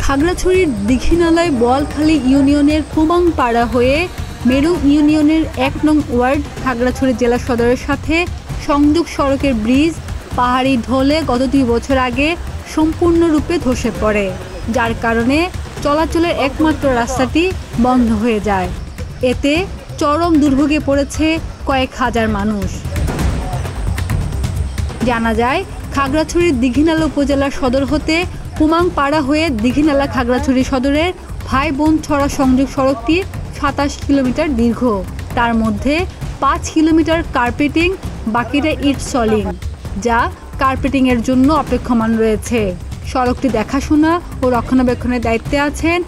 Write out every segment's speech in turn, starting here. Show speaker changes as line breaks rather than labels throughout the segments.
খাগড়াছড়ির দীঘিনালায় বোয়ালখালী ইউনিয়নের কুমাংপাড়া হয়ে মেরুং ইউনিয়নের ১ নং ওয়ার্ড খাগড়াছড়ি জেলা সদরের সাথে সংযোগ সড়কের ব্রিজ পাহাড়ি ঢলে গত ২ বছর আগে সম্পূর্ণরূপে ধসে পড়ে, যার কারণে চলাচলের একমাত্র রাস্তাটি বন্ধ হয়ে যায়। এতে চরম দুর্ভোগে পড়েছে কয়েক হাজার মানুষ। জানা যায়, খাগড়াছড়ির দীঘিনালা উপজেলার সদর হতে কুমাংপাড়া হয়ে দীঘিনালা খাগড়াছড়ি সদরের ভাই বোন ছড়া সংযোগ সড়কটি ২৭ কিলোমিটার দীর্ঘ। তার মধ্যে ৫ কিলোমিটার কার্পেটিং, বাকিটা ইট সলিং, যা কার্পেটিংয়ের জন্য অপেক্ষমান রয়েছে। সড়কটি দেখাশোনা ও রক্ষণাবেক্ষণের দায়িত্বে আছেন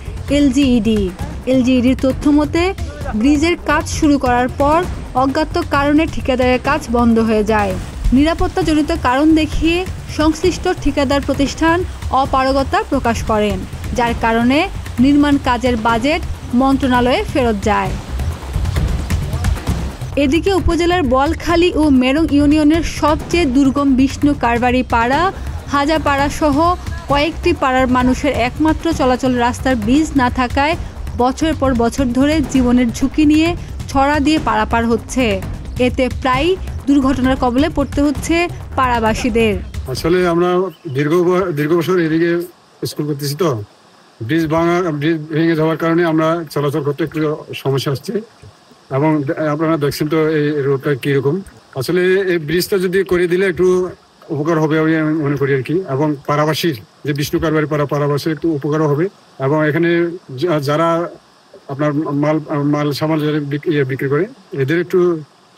এলজিইডির তথ্য মতে ব্রিজের কাজ শুরু করার পর অজ্ঞাত কারণে ঠিকাদারের কাজ বন্ধ হয়ে যায়। নিরাপত্তাজনিত কারণ দেখিয়ে সংশ্লিষ্ট ঠিকাদার প্রতিষ্ঠান অপারগতা প্রকাশ করেন, যার কারণে নির্মাণ কাজের বাজেট মন্ত্রণালয়ে ফেরত যায়। এদিকে উপজেলার বোয়ালখালী ও মেরং ইউনিয়নের সবচেয়ে দুর্গম বিষ্ণু কারবারি পাড়া, হাজাপাড়া সহ কয়েকটি পাড়ার মানুষের একমাত্র চলাচল রাস্তার ব্রিজ না থাকায় বছরের পর বছর ধরে জীবনের ঝুঁকি নিয়ে ছড়া দিয়ে পারাপার হচ্ছে। এতে প্রায় দুর্ঘটনার কবলে পড়তে হচ্ছে পাড়াবাসীদের।
আসলে আমরা দীর্ঘ বছর এদিকে স্কুল করতেছি, তো ব্রিজ ভেঙে যাওয়ার কারণে আমরা চলাচল করতে একটু সমস্যা হচ্ছে। এবং আপনারা দেখছেন তো এই রোডটা কিরকম। আসলে এই ব্রিজটা যদি করে দিলে একটু উপকার হবে আমি মনে করি আর কি। এবং পাড়াবাসীর যে বিষ্ণু কারবারি পাড়াবাসীর একটু উপকারও হবে। এবং এখানে যারা আপনার মাল সামাল বিক্রি করে এদের একটু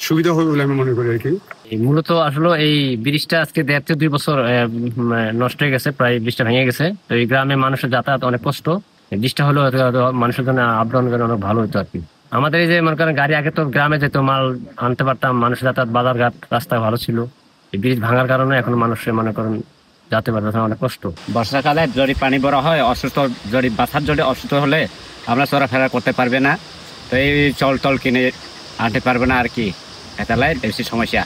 সুবিধা হবে বলে আমি মনে করি আর কি।
মূলত আসলে এই ব্রিজটা আজকে ১.৫-২ বছর নষ্ট হয়ে গেছে, প্রায় ব্রিজটা ভেঙে গেছে। তো এই গ্রামে মানুষের যাতায়াত অনেক কষ্ট। ব্রিজটা হলো মানুষের জন্য আপডাউন করে অনেক ভালো হতো আর কি। আমাদের এই যে মনে করেন গাড়ি আগে তো গ্রামে যেত, মাল আনতে পারতাম, মানুষের যাতায়াত বাজারঘাট রাস্তা ভালো ছিল। এই ব্রিজ ভাঙার কারণে এখন মানুষের মনে করেন যেতে পারতেছে অনেক কষ্ট।
বর্ষাকালে যদি পানি বড় হয়, অসুস্থ যদি বাচ্চার যদি অসুস্থ হলে আমরা চলাফেরা করতে পারবে না, তো এই চল কিনে আনতে পারবে না আর কি। এটালাই বেশি সমস্যা,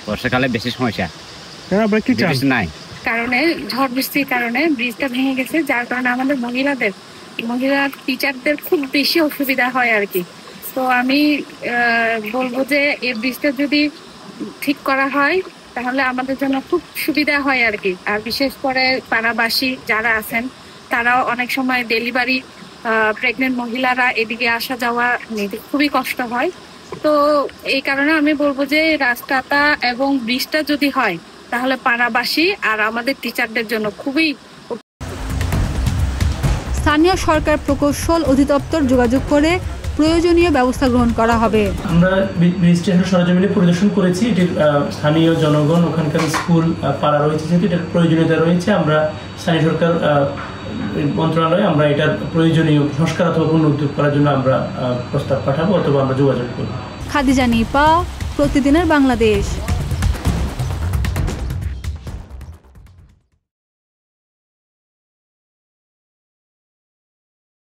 বর্ষাকালে বেশি সমস্যা নাই
কারণে ঝড় বৃষ্টির কারণে ব্রিজটা ভেঙে গেছে, যার কারণে আমাদের মহিলা টিচারদের খুব বেশি অসুবিধা হয় আর কি। তো আমি বলবো যে এই ব্রিজটা যদি ঠিক করা হয় তাহলে আমাদের জন্য খুব সুবিধা হয় আর কি। আর বিশেষ করে পাড়াবাসী যারা আছেন তারাও অনেক সময় ডেলিভারি প্রেগনেন্ট মহিলারা এদিকে আসা যাওয়া খুবই কষ্ট হয়। তো এই কারণে আমি বলবো যে রাস্তাটা এবং ব্রিজটা যদি হয় তাহলে পাড়াবাসী আর আমাদের টিচারদের জন্য খুবই।
স্থানীয় সরকার প্রকৌশল অধিদপ্তর যোগাযোগ করে প্রয়োজনীয় ব্যবস্থা গ্রহণ করা হবে।
আমরা ব্রিজটি সরজমিনে পরিদর্শন করেছি। এটির স্থানীয় জনগণ, ওখানকার স্কুল পাড়া রয়েছে, যেহেতু এটার প্রয়োজনীয়তা রয়েছে। আমরা স্থানীয় সরকার মন্ত্রণালয়ে আমরা এটার প্রয়োজনীয় সংস্কার অথবা পুনরুদ্ধার করার জন্য আমরা প্রস্তাব পাঠাবো অথবা আমরা যোগাযোগ করব।
খাদিজা নিপা, প্রতিদিনের বাংলাদেশ।